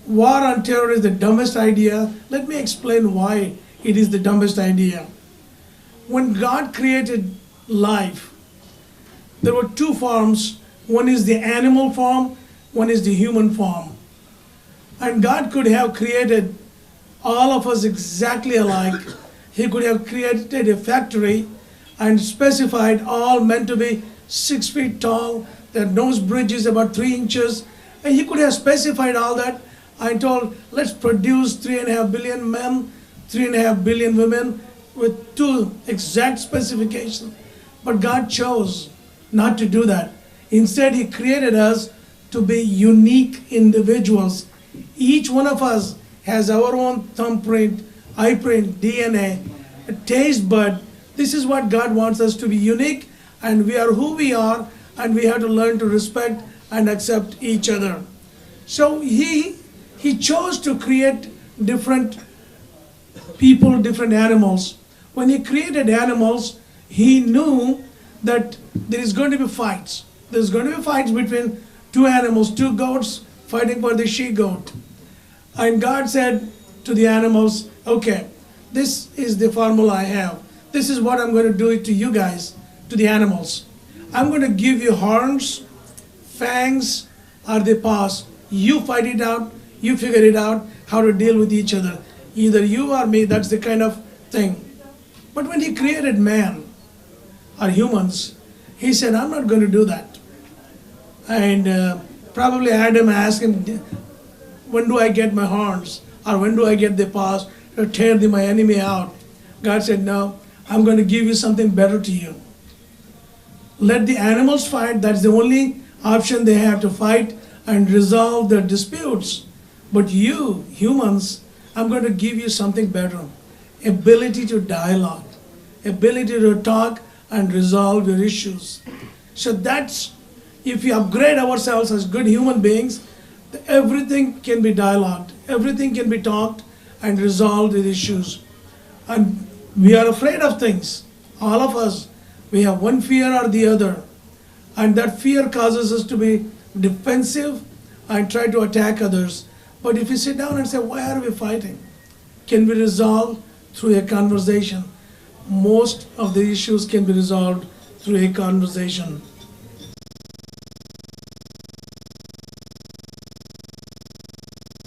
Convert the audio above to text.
war on terror is the dumbest idea. Let me explain why it is the dumbest idea. When God created life, there were two forms. One is the animal form, one is the human form. And God could have created all of us exactly alike. He could have created a factory and specified all meant to be 6 feet tall, their nose bridge is about 3 inches. And he could have specified all that and told, let's produce 3.5 billion men, 3.5 billion women with two exact specifications. But God chose not to do that. Instead, He created us to be unique individuals. Each one of us has our own thumbprint, eye print, DNA, a taste bud. This is what God wants us to be unique, and we are who we are, and we have to learn to respect and accept each other. So He chose to create different people, different animals. When He created animals, He knew that there is going to be fights. There's going to be fights between two animals, two goats fighting for the she-goat. And God said to the animals, okay, this is the formula I have. This is what I'm going to do to you guys, to the animals. I'm going to give you horns, fangs, or the paws. You fight it out, you figure it out, how to deal with each other. Either you or me, that's the kind of thing. But when He created man, or humans, He said, I'm not going to do that. And probably Adam asked him, when do I get my horns? Or when do I get the paws to tear my enemy out? God said, no, I'm going to give you something better to you. Let the animals fight. That's the only option they have, to fight and resolve their disputes. But you, humans, I'm going to give you something better. Ability to dialogue. Ability to talk and resolve your issues. So that's, if we upgrade ourselves as good human beings, everything can be dialogued, everything can be talked and resolved with issues. And we are afraid of things, all of us. We have one fear or the other. And that fear causes us to be defensive and try to attack others. But if you sit down and say, why are we fighting? Can be resolved through a conversation. Most of the issues can be resolved through a conversation.